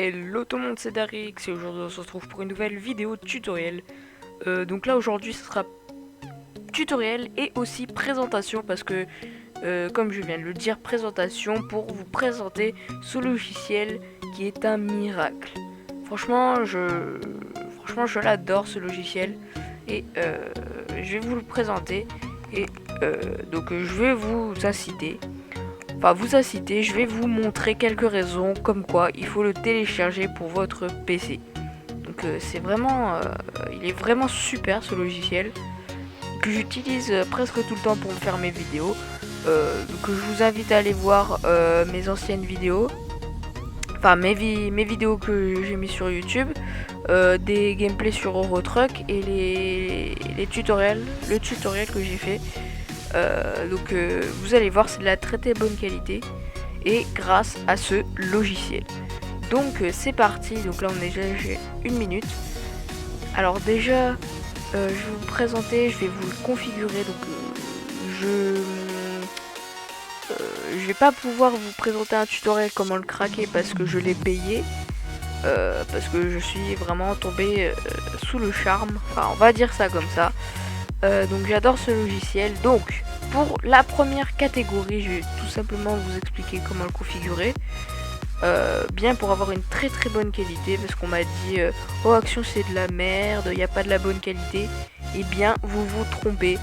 Hello tout le monde, c'est Darix et aujourd'hui on se retrouve pour une nouvelle vidéo tutoriel. Donc là aujourd'hui ce sera tutoriel et aussi présentation parce que comme je viens de le dire, présentation pour vous présenter ce logiciel qui est un miracle. Franchement je l'adore ce logiciel et je vais vous le présenter et donc je vais vous inciter. Je vais vous montrer quelques raisons comme quoi il faut le télécharger pour votre PC. Donc c'est vraiment, il est vraiment super ce logiciel que j'utilise presque tout le temps pour me faire mes vidéos. Donc je vous invite à aller voir mes anciennes vidéos, enfin mes vidéos que j'ai mis sur YouTube, des gameplays sur Eurotruck et les tutoriels, le tutoriel que j'ai fait. Donc vous allez voir, c'est de la très bonne qualité et grâce à ce logiciel. Donc c'est parti. Donc là on est déjà j'ai 1 minute. Alors déjà je vais vous présenter, je vais vous le configurer. Donc je vais pas pouvoir vous présenter un tutoriel comment le craquer parce que je l'ai payé, parce que je suis vraiment tombé sous le charme, enfin on va dire ça comme ça. Donc j'adore ce logiciel. Donc pour la première catégorie, je vais tout simplement vous expliquer comment le configurer. Bien pour avoir une très bonne qualité, parce qu'on m'a dit oh Action c'est de la merde, il n'y a pas de la bonne qualité. Et bien vous vous trompez,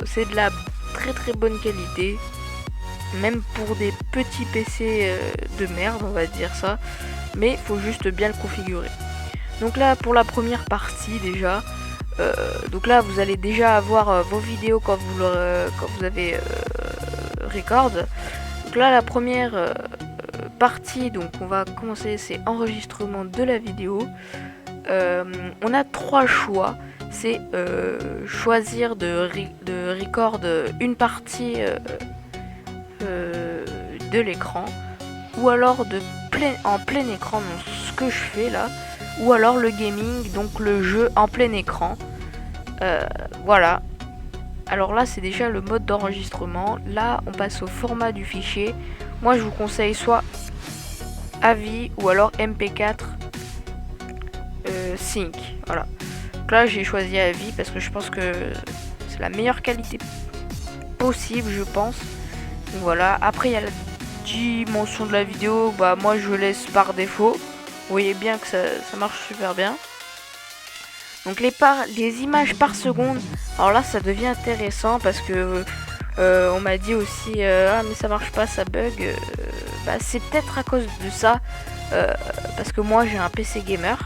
c'est de la très bonne qualité, même pour des petits PC de merde, on va dire ça, mais il faut juste bien le configurer. Donc là pour la première partie déjà, donc là vous allez déjà avoir vos vidéos quand vous avez record. Donc là la première partie, donc on va commencer, c'est enregistrement de la vidéo. On a 3 choix, c'est choisir de record une partie de l'écran, ou alors en plein écran, donc ce que je fais là, ou alors le gaming, donc le jeu en plein écran. Voilà. Alors là c'est déjà le mode d'enregistrement. Là on passe au format du fichier. Moi je vous conseille soit AVI ou alors MP4 Sync. Voilà. Donc là j'ai choisi AVI parce que je pense que c'est la meilleure qualité possible, je pense. Donc voilà. Après il y a la dimension de la vidéo. Bah moi je laisse par défaut. Vous voyez bien que ça marche super bien. Donc les images par seconde, alors là ça devient intéressant parce que on m'a dit aussi ah mais ça marche pas, ça bug. Bah, c'est peut-être à cause de ça, parce que moi j'ai un PC gamer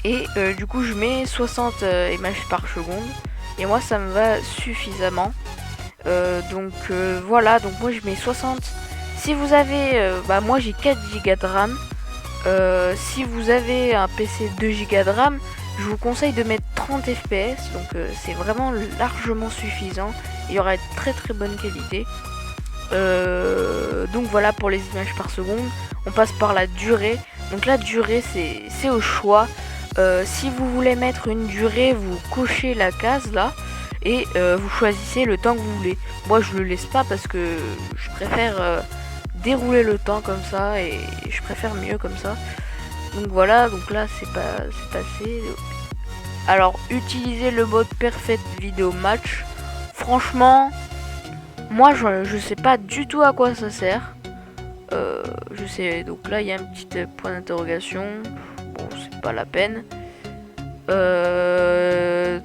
et du coup je mets 60 images par seconde et moi ça me va suffisamment. Donc voilà, donc moi je mets 60. Si vous avez, bah moi j'ai 4 Go de RAM. Si vous avez un PC 2 Go de RAM, je vous conseille de mettre 30 fps, donc c'est vraiment largement suffisant. Il y aura une très bonne qualité. Donc voilà pour les images par seconde. On passe par la durée. Donc la durée c'est au choix. Si vous voulez mettre une durée, vous cochez la case là et vous choisissez le temps que vous voulez. Moi je le laisse pas parce que je préfère dérouler le temps comme ça et je préfère mieux comme ça. Donc voilà, donc là c'est passé. Alors utiliser le mode Perfect Video Match, franchement moi je sais pas du tout à quoi ça sert. Je sais, donc là il y a un petit point d'interrogation. Bon c'est pas la peine.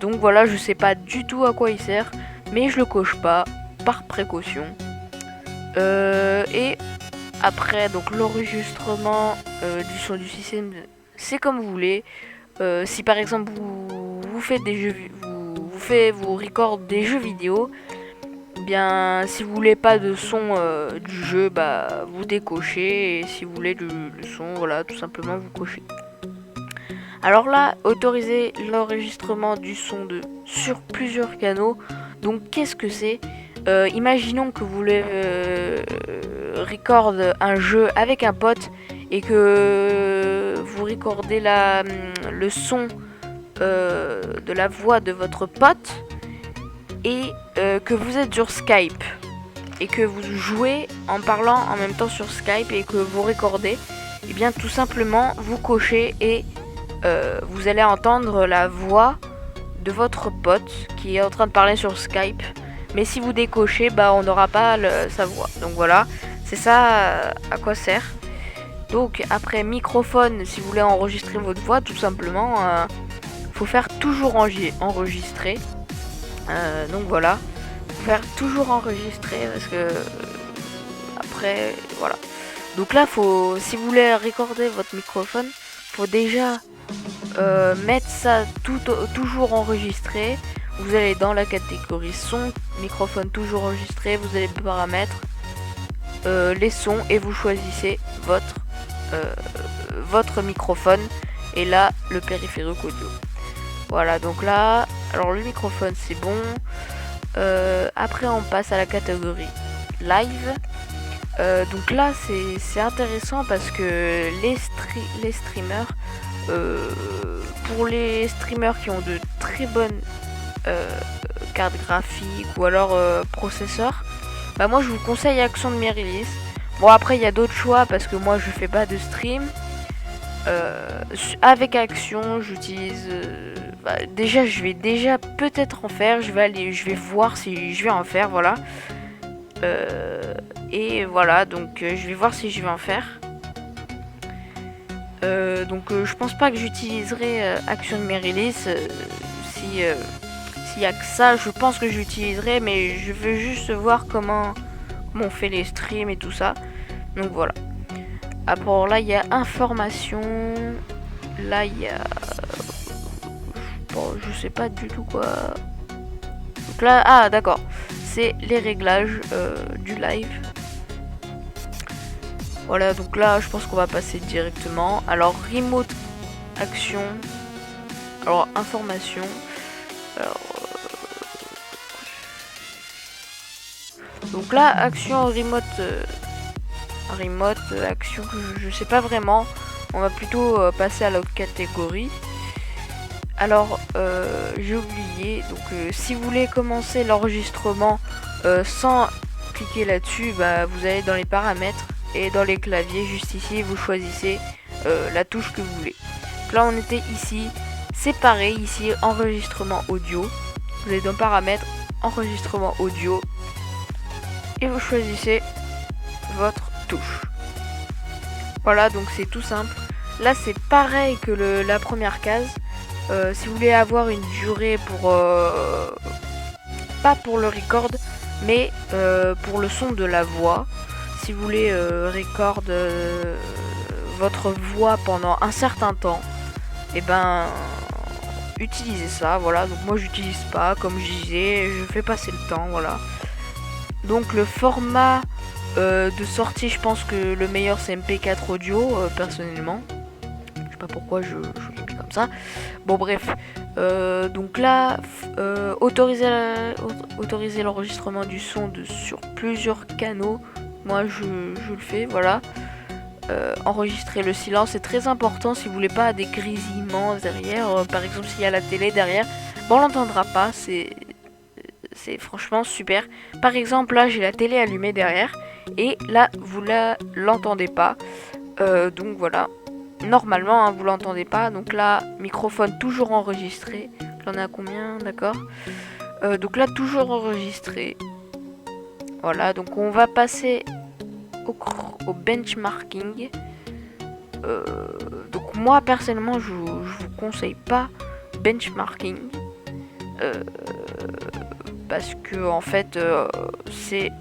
Donc voilà, je sais pas du tout à quoi il sert, mais je le coche pas par précaution. Et après donc l'enregistrement du son du système, c'est comme vous voulez. Si par exemple vous faites des jeux, vous record des jeux vidéo, bien si vous voulez pas de son du jeu, bah vous décochez, et si vous voulez le son, voilà, tout simplement vous cochez. Alors là, autoriser l'enregistrement du son sur plusieurs canaux. Donc qu'est-ce que c'est? Imaginons que vous voulez record un jeu avec un pote et que vous recordez le son de la voix de votre pote et que vous êtes sur Skype. et que vous jouez en parlant en même temps sur Skype et que vous recordez, et bien tout simplement vous cochez et vous allez entendre la voix de votre pote qui est en train de parler sur Skype. Mais si vous décochez, bah on n'aura pas sa voix. Donc voilà, c'est ça à quoi sert. Donc après microphone, si vous voulez enregistrer votre voix, tout simplement, faut faire toujours enregistrer. Donc voilà, faut faire toujours enregistrer parce que après voilà. Donc là, si vous voulez recorder votre microphone, faut déjà mettre ça toujours enregistré. Vous allez dans la catégorie son, microphone toujours enregistré, vous allez paramètres, les sons et vous choisissez votre microphone et là le périphérique audio. Voilà, donc là, alors le microphone c'est bon. Après on passe à la catégorie live. Donc là c'est intéressant parce que les streamers, pour les streamers qui ont de très bonnes cartes graphiques ou alors processeurs, bah moi je vous conseille Action de Merilis. Bon après il y a d'autres choix parce que moi je fais pas de stream. Avec Action j'utilise déjà je vais peut-être en faire, je vais voir si je vais en faire, voilà. Et voilà, donc je vais voir si je vais en faire. Donc je pense pas que j'utiliserai Action de Merilis. S'il y a que ça, je pense que j'utiliserai, mais je veux juste voir comment on fait les streams et tout ça. Donc voilà. Après là il y a information. Là il y a bon, je sais pas du tout quoi. Donc là, ah d'accord, c'est les réglages du live. Voilà, donc là je pense qu'on va passer directement. Alors remote action. Alors information. Alors, donc là action remote action, je sais pas vraiment. On va plutôt passer à l'autre catégorie. Alors j'ai oublié, donc si vous voulez commencer l'enregistrement sans cliquer là-dessus, bah, vous allez dans les paramètres et dans les claviers juste ici vous choisissez la touche que vous voulez. Donc là on était ici, séparé ici enregistrement audio. Vous allez dans paramètres, enregistrement audio et vous choisissez votre touche. Voilà, donc c'est tout simple. Là c'est pareil que la première case. Si vous voulez avoir une durée pour pas pour le record mais pour le son de la voix, si vous voulez record votre voix pendant un certain temps, et ben utilisez ça, voilà. Donc moi j'utilise pas, comme je disais, je fais passer le temps, voilà. Donc le format de sortie, je pense que le meilleur c'est MP4 audio, personnellement. Je sais pas pourquoi je l'ai mis comme ça. Bon bref, donc là, autoriser l'enregistrement du son sur plusieurs canaux. Moi je le fais, voilà. Enregistrer le silence, c'est très important si vous voulez pas des grésillements derrière. Par exemple s'il y a la télé derrière, bon, on l'entendra pas, c'est franchement super. Par exemple là j'ai la télé allumée derrière et là vous l'entendez pas. Donc voilà. Normalement hein, vous l'entendez pas, donc là microphone toujours enregistré. J'en ai à combien, d'accord. Donc là toujours enregistré. Voilà, donc on va passer au benchmarking. Donc moi personnellement je vous conseille pas benchmarking parce que en fait c'est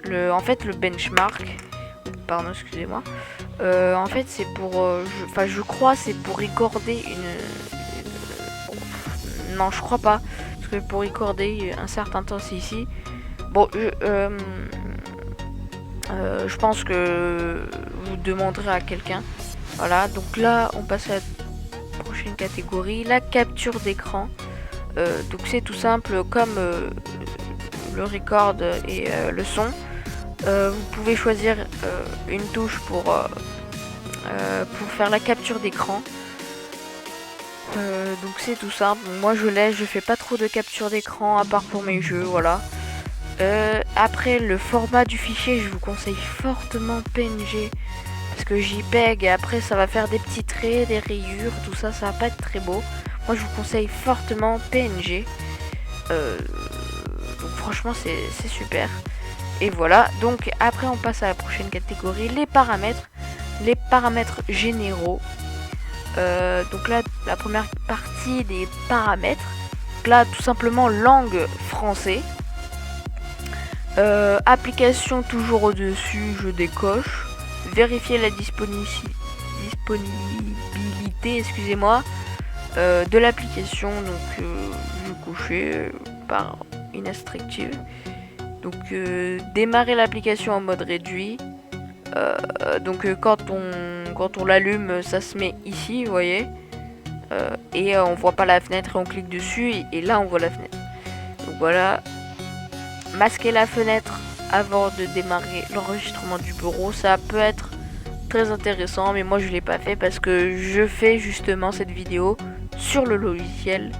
le benchmark, pardon excusez-moi. En fait c'est pour je crois c'est pour recorder non je crois pas, parce que pour recorder un certain temps c'est ici. Bon je pense que vous demanderez à quelqu'un. Voilà, donc là on passe à la prochaine catégorie, la capture d'écran. Donc c'est tout simple comme le record et le son. Vous pouvez choisir une touche pour faire la capture d'écran. Donc c'est tout simple. Moi je fais pas trop de capture d'écran à part pour mes jeux, voilà. Après, le format du fichier, je vous conseille fortement PNG. Parce que JPEG, et après ça va faire des petits traits, des rayures, tout ça, ça va pas être très beau. Moi je vous conseille fortement PNG. Donc franchement c'est super. Et voilà, donc après on passe à la prochaine catégorie, les paramètres. Les paramètres généraux. Donc là, la première partie des paramètres. Donc là, tout simplement langue français. Application toujours au-dessus, je décoche. Vérifier la disponibilité, excusez-moi, de l'application. Donc je cochais par instructive. Donc démarrer l'application en mode réduit. Donc quand on l'allume, ça se met ici, vous voyez. Et on voit pas la fenêtre et on clique dessus et là on voit la fenêtre. Donc voilà. Masquer la fenêtre avant de démarrer l'enregistrement du bureau, ça peut être très intéressant, mais moi je l'ai pas fait parce que je fais justement cette vidéo sur le logiciel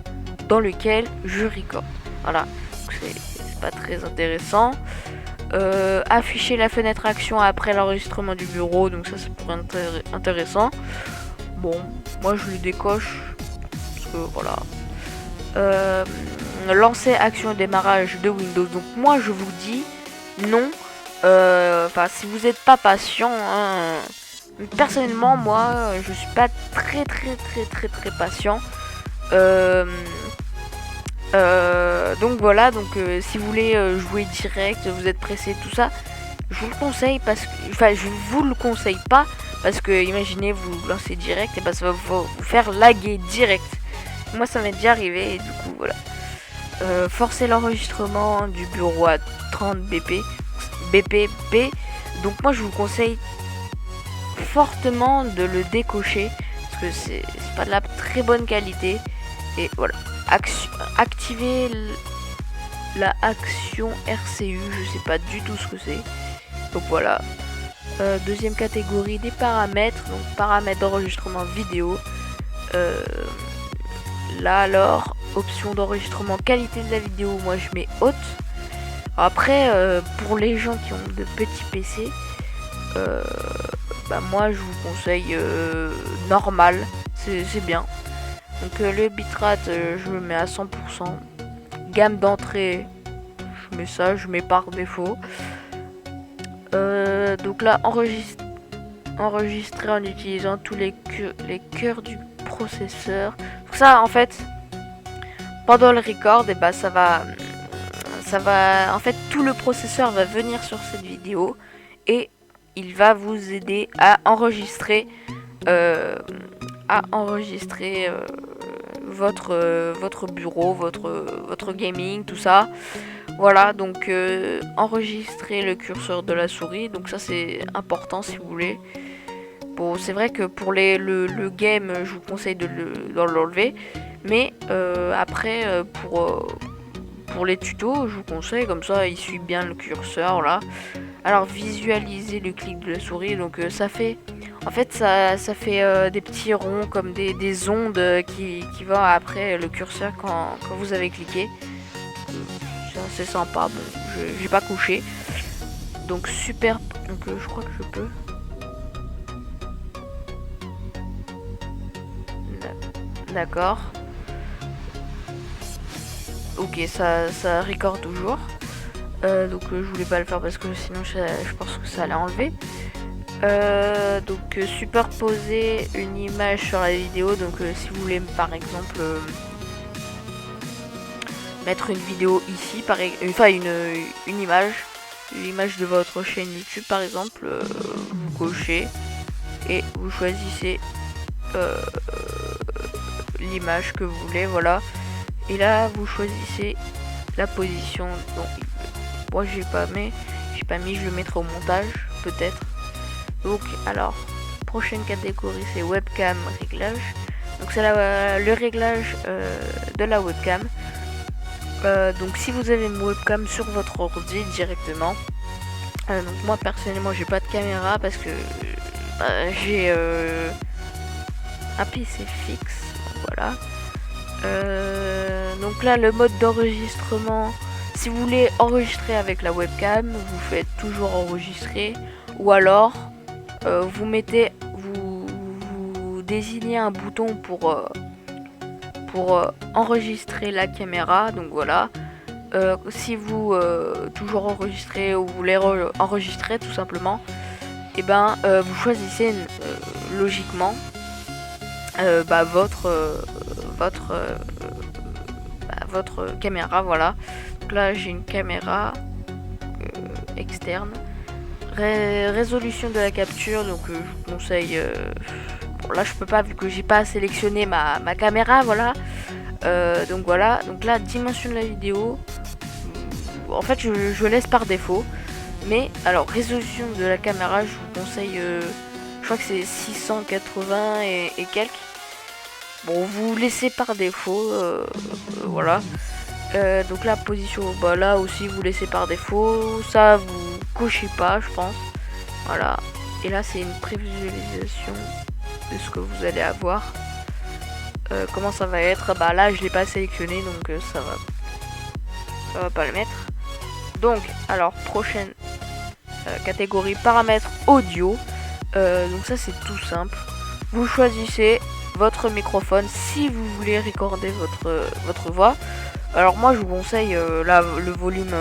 dans lequel je record. Voilà, c'est pas très intéressant. Afficher la fenêtre action après l'enregistrement du bureau, donc ça pourrait être intéressant. Bon, moi je le décoche parce que voilà. Lancer action démarrage de Windows. Donc moi je vous dis non. Enfin si vous n'êtes pas patient, hein, personnellement moi je suis pas très patient. Donc voilà, donc si vous voulez jouer direct, vous êtes pressé, tout ça, je vous le conseille parce que, enfin je vous le conseille pas parce que imaginez vous lancez direct et bah ça va vous faire laguer direct. Moi ça m'est déjà arrivé et du coup voilà. Forcer l'enregistrement du bureau à 30 bpp. Donc moi je vous conseille fortement de le décocher parce que c'est pas de la très bonne qualité. Et voilà. Activer la action RCU, je sais pas du tout ce que c'est. Donc voilà. Deuxième catégorie des paramètres, donc paramètres d'enregistrement vidéo. Là alors, option d'enregistrement qualité de la vidéo, moi je mets haute. Après, pour les gens qui ont de petits PC, bah moi je vous conseille normal, c'est bien. Donc le bitrate, je le mets à 100%. Gamme d'entrée, je mets ça, je mets par défaut. Donc là, enregistrer en utilisant tous les cœurs du processeur. Donc ça, en fait, pendant le record, et bah ça va, en fait, tout le processeur va venir sur cette vidéo et il va vous aider à enregistrer, votre bureau, votre gaming, tout ça. Voilà, donc enregistrer le curseur de la souris, donc ça c'est important si vous voulez. Bon, c'est vrai que pour le game, je vous conseille de l'enlever, mais après pour les tutos, je vous conseille comme ça, il suit bien le curseur là. Alors visualiser le clic de la souris, donc ça fait, en fait ça fait des petits ronds comme des ondes qui vont après le curseur quand vous avez cliqué. C'est sympa, bon, j'ai pas couché. Donc super, donc je crois que je peux. D'accord. Ok, ça record toujours. Donc je voulais pas le faire parce que sinon je pense que ça allait enlever. Donc superposer une image sur la vidéo. Donc si vous voulez par exemple mettre une vidéo ici, enfin une image de votre chaîne YouTube par exemple, vous cochez et vous choisissez l'image que vous voulez, voilà. Et là vous choisissez la position. Donc moi j'ai pas mis, je le mettrai au montage peut-être. Donc alors prochaine catégorie c'est webcam réglage. Donc c'est le réglage de la webcam. Donc si vous avez une webcam sur votre ordi directement, donc moi personnellement j'ai pas de caméra parce que j'ai un PC fixe, voilà. Donc là le mode d'enregistrement Si vous voulez enregistrer avec la webcam, vous faites toujours enregistrer, ou alors vous désignez un bouton pour enregistrer la caméra. Donc voilà. Si vous toujours enregistrez ou vous voulez enregistrer tout simplement, et ben vous choisissez logiquement votre caméra. Voilà. Donc là j'ai une caméra externe. Résolution de la capture, donc je vous conseille. Bon là je peux pas vu que j'ai pas sélectionné ma caméra, voilà. Donc voilà, donc là dimension de la vidéo, en fait je laisse par défaut. Mais alors résolution de la caméra, je vous conseille, je crois que c'est 680 et quelques. Bon, vous laissez par défaut, voilà. Donc la position, bah là aussi vous laissez par défaut, ça vous cochez pas je pense. Voilà, et là c'est une prévisualisation de ce que vous allez avoir. Comment ça va être, bah là je l'ai pas sélectionné donc ça va pas le mettre. Donc alors prochaine catégorie, paramètres audio. Donc ça c'est tout simple, vous choisissez votre microphone si vous voulez recorder votre voix. Alors moi je vous conseille là le volume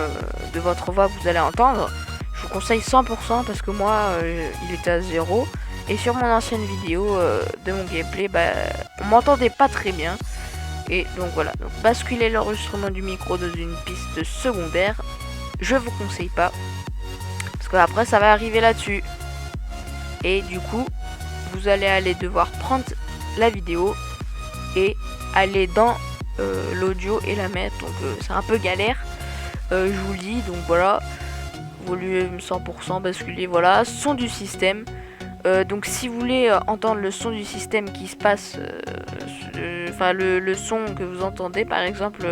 de votre voix que vous allez entendre, je vous conseille 100% parce que moi il était à 0. Et sur mon ancienne vidéo de mon gameplay, bah, on m'entendait pas très bien. Et donc voilà, donc basculer l'enregistrement du micro dans une piste secondaire, je vous conseille pas. Parce que après ça va arriver là-dessus. Et du coup, vous allez aller devoir prendre la vidéo et aller dans l'audio et la mettre. Donc c'est un peu galère, je vous le dis. Donc voilà, volume 100%, basculer, voilà, son du système. Donc si vous voulez entendre le son du système qui se passe, enfin le son que vous entendez par exemple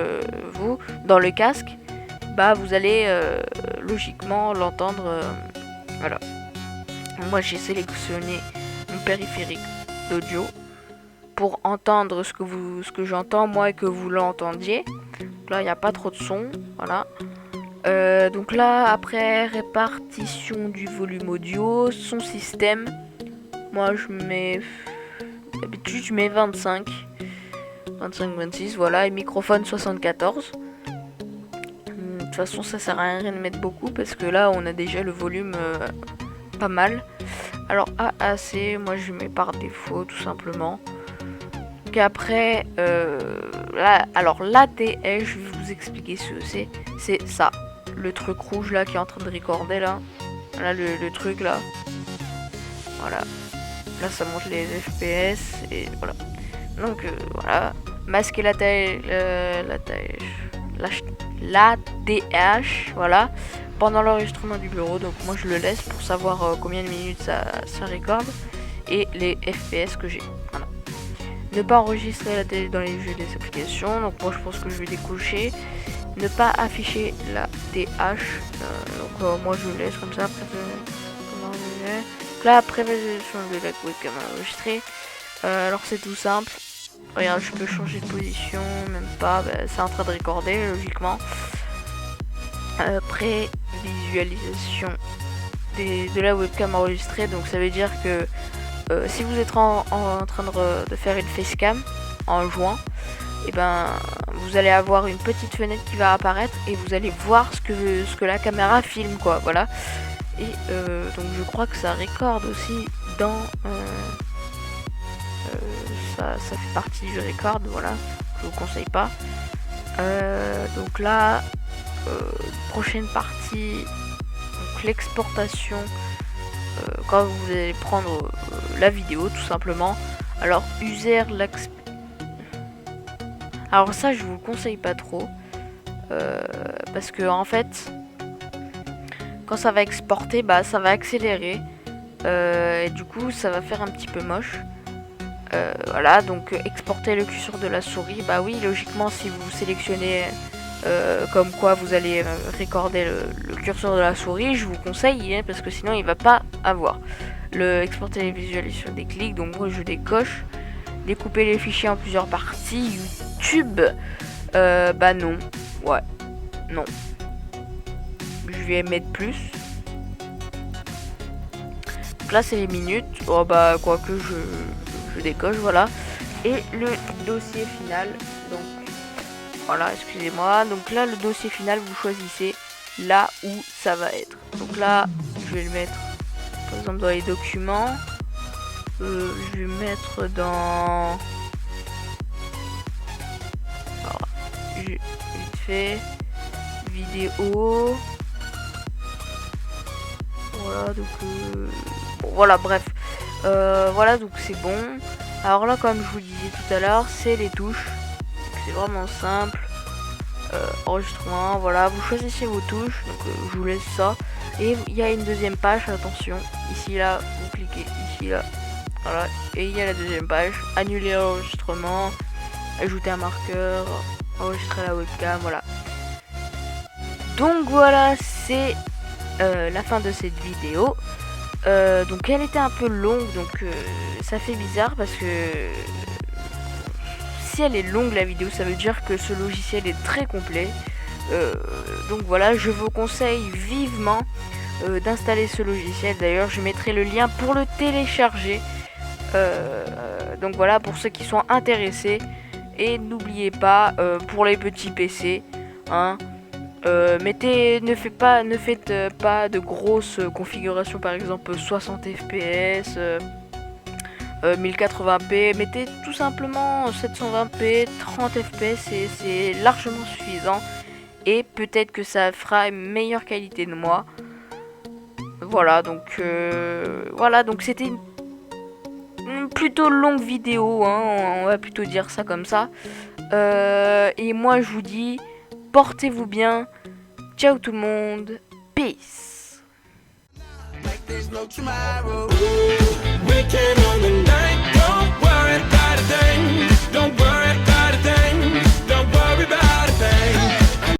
vous dans le casque, bah vous allez logiquement l'entendre, voilà. Moi j'ai sélectionné mon périphérique d'audio pour entendre ce que j'entends moi et que vous l'entendiez. Là il n'y a pas trop de son, voilà. Donc là après répartition du volume audio, son système, moi je mets d'habitude je mets 25 26, voilà, et microphone 74. De toute façon ça sert à rien de mettre beaucoup parce que là on a déjà le volume pas mal. Alors AAC, moi je mets par défaut tout simplement. Donc après là, alors l'ATS, je vais vous expliquer ce que c'est ça. Le truc rouge là qui est en train de recorder là. Là le truc là. Voilà. Là ça monte les FPS et voilà. Donc voilà. Masquer l'ATH, voilà. Pendant l'enregistrement du bureau. Donc moi je le laisse pour savoir combien de minutes ça recorde. Et les FPS que j'ai. Voilà. Ne pas enregistrer la télé dans les jeux des applications. Donc moi je pense que je vais décocher. Ne pas afficher la TH. Donc moi je laisse comme ça. Là après résolution de la webcam enregistrée. Alors c'est tout simple. Regarde, je peux changer de position, même pas. Bah, c'est en train de recorder logiquement. Prévisualisation de la webcam enregistrée. Donc ça veut dire que si vous êtes en train de faire une facecam en jouant, et ben vous allez avoir une petite fenêtre qui va apparaître et vous allez voir ce que la caméra filme, quoi, voilà. Et donc je crois que ça recorde aussi dans ça fait partie du record, voilà, je vous conseille pas. Donc là prochaine partie, donc l'exportation, quand vous allez prendre la vidéo tout simplement. Alors user l'axe. Alors ça je vous le conseille pas trop parce que en fait quand ça va exporter, bah ça va accélérer et du coup ça va faire un petit peu moche. Voilà, donc exporter le curseur de la souris, bah oui logiquement si vous sélectionnez comme quoi vous allez recorder le curseur de la souris, je vous conseille parce que sinon il va pas avoir. Exporter les visualisations des clics, donc moi je décoche. Découper les fichiers en plusieurs parties, YouTube, bah non, ouais, non. je vais mettre plus. Donc là c'est les minutes. Oh bah quoique je décoche, voilà. Et le dossier final. Donc voilà, excusez-moi. Donc là le dossier final, vous choisissez là où ça va être. Donc là je vais le mettre par exemple dans les documents. Je vais mettre dans... Alors, vite fait, vidéo. Voilà, donc... Bon, voilà, bref. Voilà, donc c'est bon. Alors là, comme je vous le disais tout à l'heure, c'est les touches. C'est vraiment simple. Enregistrement, voilà, vous choisissez vos touches. Donc je vous laisse ça. Et il y a une deuxième page, attention. Ici, là, vous cliquez ici, là. Voilà, et il y a la deuxième page, annuler l'enregistrement, ajouter un marqueur, enregistrer la webcam, voilà. Donc voilà, c'est la fin de cette vidéo. Donc elle était un peu longue, donc ça fait bizarre parce que si elle est longue la vidéo, ça veut dire que ce logiciel est très complet. Donc voilà, je vous conseille vivement d'installer ce logiciel. D'ailleurs, je mettrai le lien pour le télécharger. Donc voilà, pour ceux qui sont intéressés. Et n'oubliez pas, pour les petits PC, hein, ne faites pas de grosses configurations, par exemple 60 fps, 1080p. Mettez tout simplement 720p, 30 fps, et c'est largement suffisant. Et peut-être que ça fera une meilleure qualité de moi. Voilà, donc c'était une plutôt longue vidéo, hein, on va plutôt dire ça comme ça. Et moi je vous dis, portez-vous bien, ciao tout le monde, peace.